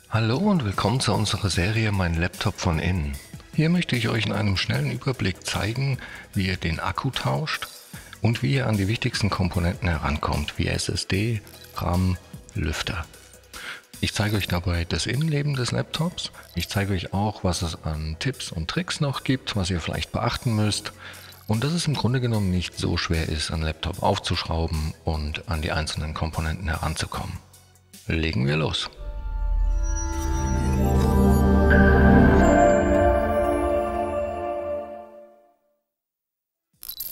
Hallo und willkommen zu unserer Serie Mein Laptop von innen. Hier möchte ich euch in einem schnellen Überblick zeigen, wie ihr den Akku tauscht und wie ihr an die wichtigsten Komponenten herankommt, wie SSD, RAM, Lüfter. Ich zeige euch dabei das Innenleben des Laptops. Ich zeige euch auch, was es an Tipps und Tricks noch gibt, was ihr vielleicht beachten müsst. Und dass es im Grunde genommen nicht so schwer ist, einen Laptop aufzuschrauben und an die einzelnen Komponenten heranzukommen. Legen wir los!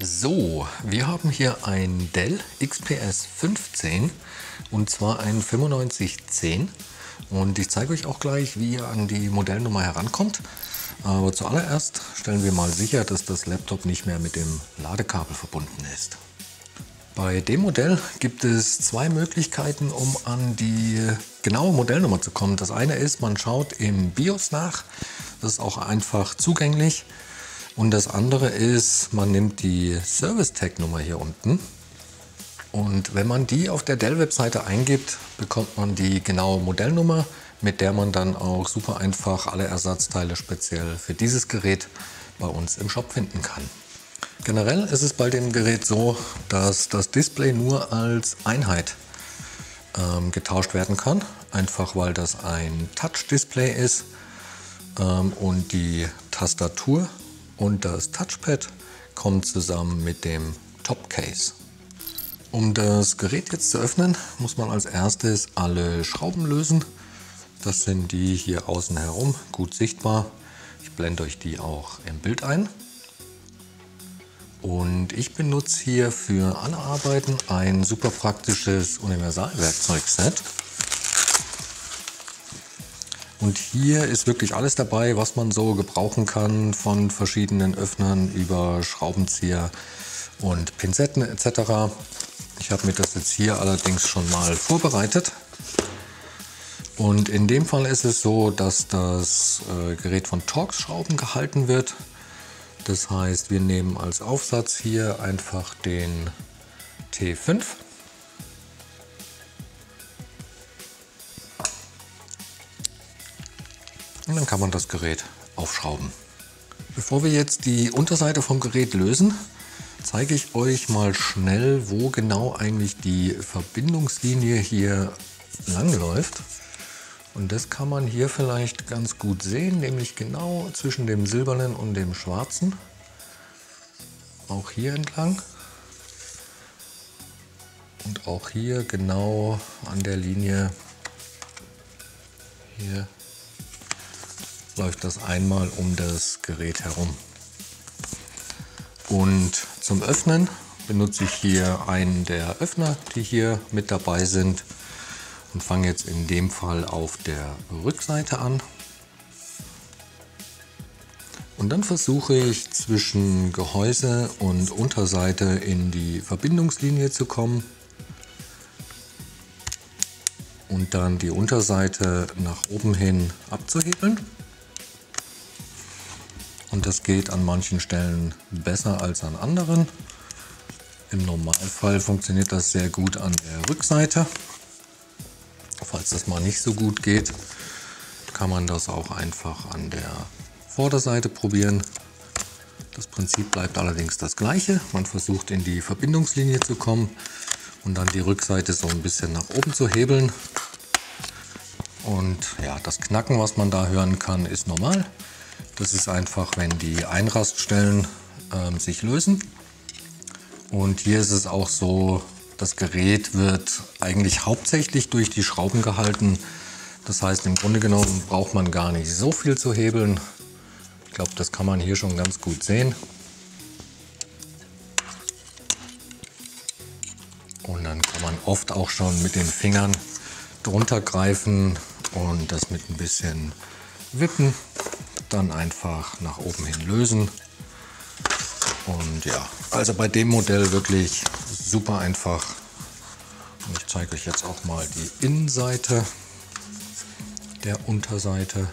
So, wir haben hier ein Dell XPS 15 und zwar ein 9510 und ich zeige euch auch gleich, wie ihr an die Modellnummer herankommt. Aber zuallererst stellen wir mal sicher, dass das Laptop nicht mehr mit dem Ladekabel verbunden ist. Bei dem Modell gibt es zwei Möglichkeiten, um an die genaue Modellnummer zu kommen. Das eine ist, man schaut im BIOS nach, das ist auch einfach zugänglich. Und das andere ist, man nimmt die Service-Tag-Nummer hier unten und wenn man die auf der Dell-Webseite eingibt, bekommt man die genaue Modellnummer, mit der man dann auch super einfach alle Ersatzteile speziell für dieses Gerät bei uns im Shop finden kann. Generell ist es bei dem Gerät so, dass das Display nur als Einheit getauscht werden kann, einfach weil das ein Touch-Display ist und die Tastatur und das Touchpad kommt zusammen mit dem Topcase. Um das Gerät jetzt zu öffnen, muss man als erstes alle Schrauben lösen. Das sind die hier außen herum, gut sichtbar. Ich blende euch die auch im Bild ein. Und ich benutze hier für alle Arbeiten ein super praktisches Universalwerkzeugset. Und hier ist wirklich alles dabei, was man so gebrauchen kann, von verschiedenen Öffnern über Schraubenzieher und Pinzetten etc. Ich habe mir das jetzt hier allerdings schon mal vorbereitet. Und in dem Fall ist es so, dass das Gerät von Torx-Schrauben gehalten wird. Das heißt, wir nehmen als Aufsatz hier einfach den T5. Und dann kann man das Gerät aufschrauben. Bevor wir jetzt die Unterseite vom Gerät lösen, zeige ich euch mal schnell, wo genau eigentlich die Verbindungslinie hier lang läuft. Und das kann man hier vielleicht ganz gut sehen, nämlich genau zwischen dem silbernen und dem schwarzen. Auch hier entlang. Und auch hier genau an der Linie hier läuft das einmal um das Gerät herum. Und zum Öffnen benutze ich hier einen der Öffner, die hier mit dabei sind und fange jetzt in dem Fall auf der Rückseite an. Und dann versuche ich zwischen Gehäuse und Unterseite in die Verbindungslinie zu kommen und dann die Unterseite nach oben hin abzuhebeln. Und das geht an manchen Stellen besser als an anderen. Im Normalfall funktioniert das sehr gut an der Rückseite. Falls das mal nicht so gut geht, kann man das auch einfach an der Vorderseite probieren. Das Prinzip bleibt allerdings das gleiche. Man versucht in die Verbindungslinie zu kommen und dann die Rückseite so ein bisschen nach oben zu hebeln. Und ja, das Knacken, was man da hören kann, ist normal. Das ist einfach, wenn die Einraststellen sich lösen. Und hier ist es auch so, das Gerät wird eigentlich hauptsächlich durch die Schrauben gehalten. Das heißt, im Grunde genommen braucht man gar nicht so viel zu hebeln. Ich glaube, das kann man hier schon ganz gut sehen. Und dann kann man oft auch schon mit den Fingern drunter greifen und das mit ein bisschen Wippen dann einfach nach oben hin lösen. Und ja, also bei dem Modell wirklich super einfach. Und ich zeige euch jetzt auch mal die Innenseite der Unterseite.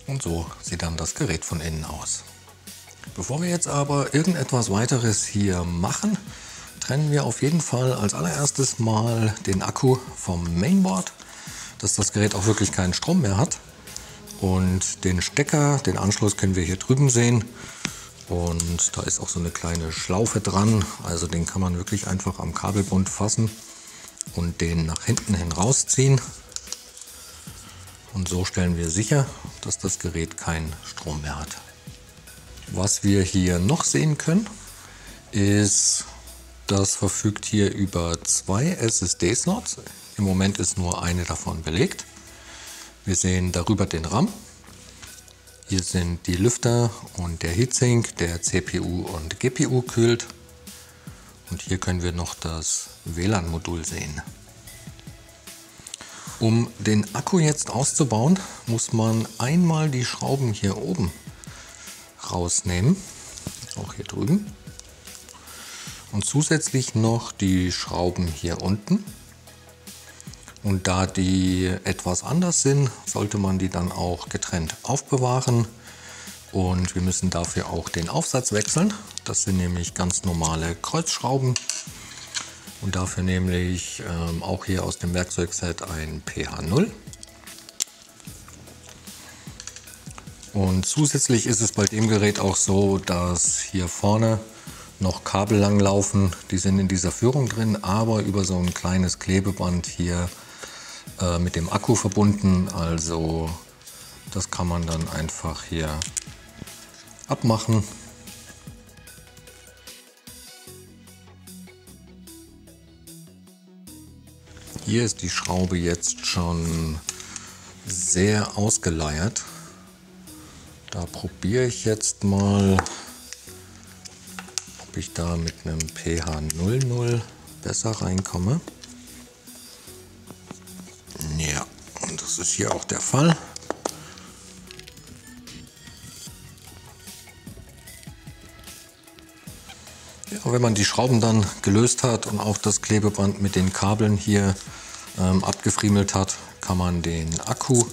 Und so sieht dann das Gerät von innen aus. Bevor wir jetzt aber irgendetwas weiteres hier machen, trennen wir auf jeden Fall als allererstes mal den Akku vom Mainboard. dass das Gerät auch wirklich keinen Strom mehr hat. Und den Stecker, den Anschluss können wir hier drüben sehen. Und da ist auch so eine kleine Schlaufe dran. Also den kann man wirklich einfach am Kabelbund fassen und den nach hinten hin rausziehen. Und so stellen wir sicher, dass das Gerät keinen Strom mehr hat. Was wir hier noch sehen können, ist, das verfügt hier über 2 SSD-Slots. Im Moment ist nur eine davon belegt. Wir sehen darüber den RAM. Hier sind die Lüfter und der Heatsink, der CPU und GPU kühlt. Und hier können wir noch das WLAN-Modul sehen. Um den Akku jetzt auszubauen, muss man einmal die Schrauben hier oben rausnehmen, auch hier drüben. Und zusätzlich noch die Schrauben hier unten. Und da die etwas anders sind, sollte man die dann auch getrennt aufbewahren. Und wir müssen dafür auch den Aufsatz wechseln. Das sind nämlich ganz normale Kreuzschrauben. Und dafür nämlich auch hier aus dem Werkzeugset ein PH0. Und zusätzlich ist es bei dem Gerät auch so, dass hier vorne noch Kabel lang laufen. Die sind in dieser Führung drin, aber über so ein kleines Klebeband hier mit dem Akku verbunden. Also das kann man dann einfach hier abmachen. Hier ist die Schraube jetzt schon sehr ausgeleiert. Da probiere ich jetzt mal, ob ich da mit einem PH00 besser reinkomme. Ja, und das ist hier auch der Fall. Ja, wenn man die Schrauben dann gelöst hat und auch das Klebeband mit den Kabeln hier abgefriemelt hat, kann man den Akku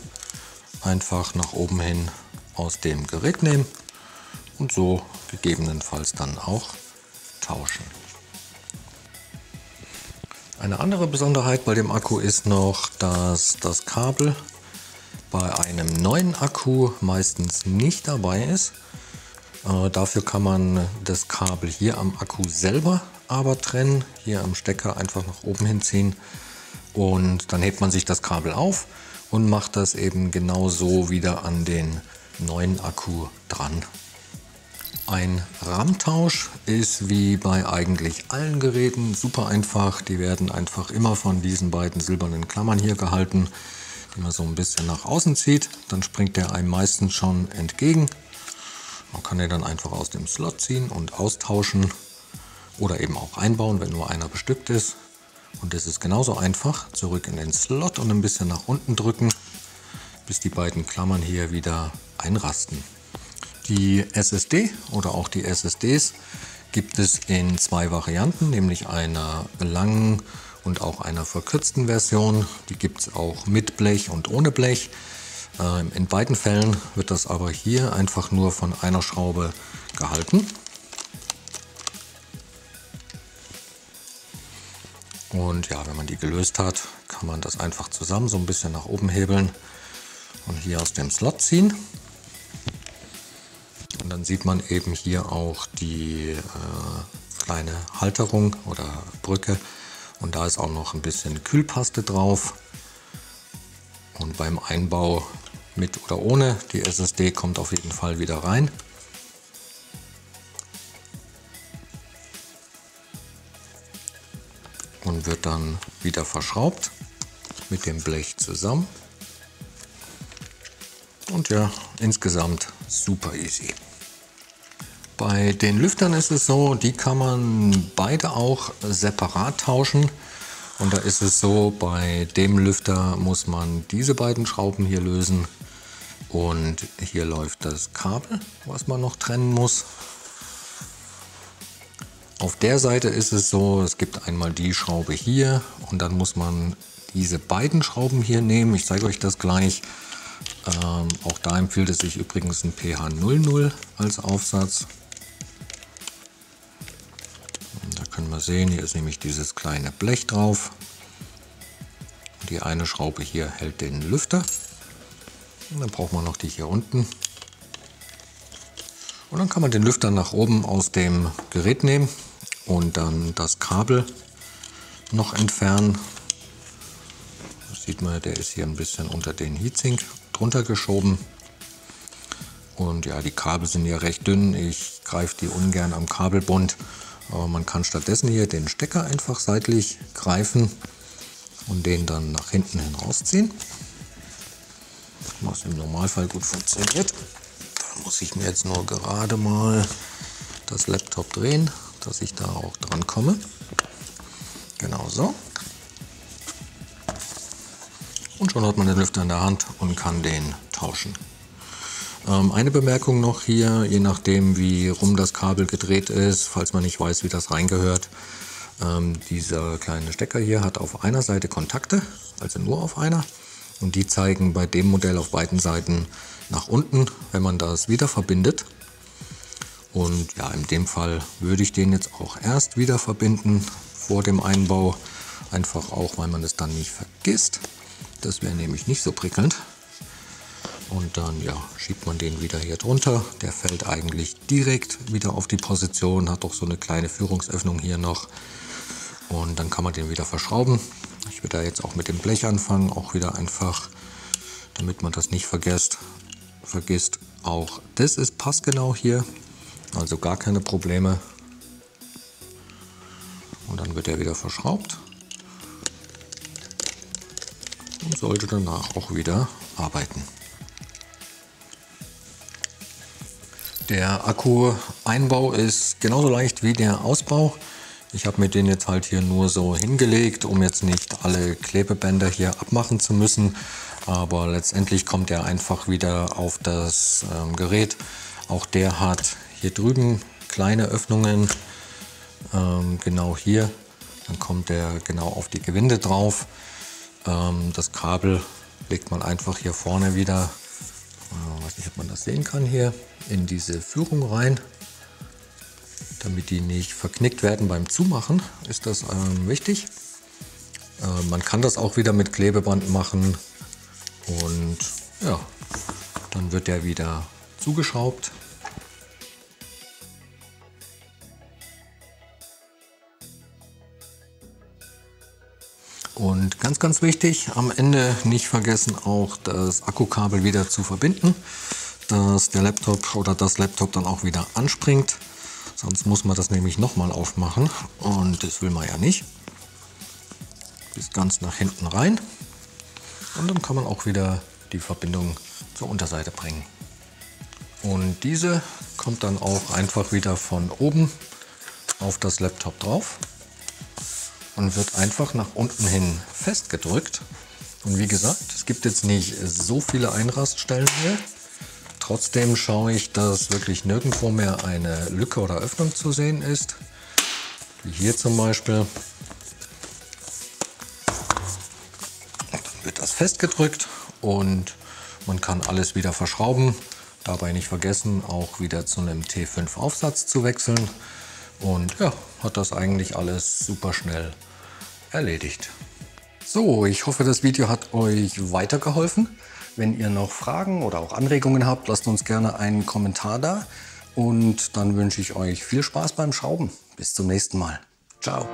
einfach nach oben hin aus dem Gerät nehmen und so gegebenenfalls dann auch tauschen. Eine andere Besonderheit bei dem Akku ist noch, dass das Kabel bei einem neuen Akku meistens nicht dabei ist. Dafür kann man das Kabel hier am Akku selber aber trennen, hier am Stecker einfach nach oben hinziehen und dann hebt man sich das Kabel auf und macht das eben genauso wieder an den neuen Akku dran. Ein RAM-Tausch ist wie bei eigentlich allen Geräten super einfach. Die werden einfach immer von diesen beiden silbernen Klammern hier gehalten, die man so ein bisschen nach außen zieht. Dann springt der einem meistens schon entgegen. Man kann den dann einfach aus dem Slot ziehen und austauschen oder eben auch einbauen, wenn nur einer bestückt ist. Und das ist genauso einfach. Zurück in den Slot und ein bisschen nach unten drücken, bis die beiden Klammern hier wieder einrasten. Die SSD oder auch die SSDs gibt es in 2 Varianten, nämlich einer langen und auch einer verkürzten Version. Die gibt es auch mit Blech und ohne Blech. In beiden Fällen wird das aber hier einfach nur von einer Schraube gehalten. Und ja, wenn man die gelöst hat, kann man das einfach zusammen so ein bisschen nach oben hebeln und hier aus dem Slot ziehen. Und dann sieht man eben hier auch die kleine Halterung oder Brücke und da ist auch noch ein bisschen Kühlpaste drauf. Und beim Einbau mit oder ohne die SSD kommt auf jeden Fall wieder rein. Und wird dann wieder verschraubt mit dem Blech zusammen. Und ja, insgesamt super easy. Bei den Lüftern ist es so, die kann man beide auch separat tauschen. Und da ist es so, bei dem Lüfter muss man diese beiden Schrauben hier lösen. Und hier läuft das Kabel, was man noch trennen muss. Auf der Seite ist es so, es gibt einmal die Schraube hier und dann muss man diese beiden Schrauben hier nehmen. Ich zeige euch das gleich. Auch da empfiehlt es sich übrigens ein PH00 als Aufsatz. Da können wir sehen, hier ist nämlich dieses kleine Blech drauf. Die eine Schraube hier hält den Lüfter. Und dann braucht man noch die hier unten. Und dann kann man den Lüfter nach oben aus dem Gerät nehmen und dann das Kabel noch entfernen. Das sieht man, der ist hier ein bisschen unter den Heatsink drunter geschoben. Und ja, die Kabel sind ja recht dünn. Ich greife die ungern am Kabelbund. Aber man kann stattdessen hier den Stecker einfach seitlich greifen und den dann nach hinten hin rausziehen. Was im Normalfall gut funktioniert. Da muss ich mir jetzt nur gerade mal das Laptop drehen, dass ich da auch dran komme. Genau so. Und schon hat man den Lüfter in der Hand und kann den tauschen. Eine Bemerkung noch hier, je nachdem wie rum das Kabel gedreht ist, falls man nicht weiß, wie das reingehört. Dieser kleine Stecker hier hat auf einer Seite Kontakte, also nur auf einer. Und die zeigen bei dem Modell auf beiden Seiten nach unten, wenn man das wieder verbindet. Und ja, in dem Fall würde ich den jetzt auch erst wieder verbinden vor dem Einbau. Einfach auch, weil man es dann nicht vergisst. Das wäre nämlich nicht so prickelnd. Und dann ja, schiebt man den wieder hier drunter. Der fällt eigentlich direkt wieder auf die Position, hat doch so eine kleine Führungsöffnung hier noch. Und dann kann man den wieder verschrauben. Ich werde da jetzt auch mit dem Blech anfangen, auch wieder einfach, damit man das nicht vergisst. Auch das ist passgenau hier, also gar keine Probleme. Und dann wird er wieder verschraubt und sollte danach auch wieder arbeiten. Der Akku-Einbau ist genauso leicht wie der Ausbau. Ich habe mir den jetzt halt hier nur so hingelegt, um jetzt nicht alle Klebebänder hier abmachen zu müssen. Aber letztendlich kommt er einfach wieder auf das Gerät. Auch der hat hier drüben kleine Öffnungen, genau hier. Dann kommt er genau auf die Gewinde drauf. Das Kabel legt man einfach hier vorne wieder, weiß nicht, ob man das sehen kann, hier in diese Führung rein. Damit die nicht verknickt werden beim Zumachen, ist das wichtig. Man kann das auch wieder mit Klebeband machen und ja, dann wird der wieder zugeschraubt. Und ganz wichtig, am Ende nicht vergessen, auch das Akkukabel wieder zu verbinden, dass der Laptop oder das Laptop dann auch wieder anspringt. Sonst muss man das nämlich nochmal aufmachen und das will man ja nicht. Bis ganz nach hinten rein und dann kann man auch wieder die Verbindung zur Unterseite bringen. Und diese kommt dann auch einfach wieder von oben auf das Laptop drauf und wird einfach nach unten hin festgedrückt. Und wie gesagt, es gibt jetzt nicht so viele Einraststellen hier. Trotzdem schaue ich, dass wirklich nirgendwo mehr eine Lücke oder Öffnung zu sehen ist. Wie hier zum Beispiel. Dann wird das festgedrückt und man kann alles wieder verschrauben. Dabei nicht vergessen, auch wieder zu einem T5 Aufsatz zu wechseln. Und ja, hat das eigentlich alles super schnell erledigt. So, ich hoffe, das Video hat euch weitergeholfen. Wenn ihr noch Fragen oder auch Anregungen habt, lasst uns gerne einen Kommentar da. Und dann wünsche ich euch viel Spaß beim Schrauben. Bis zum nächsten Mal. Ciao.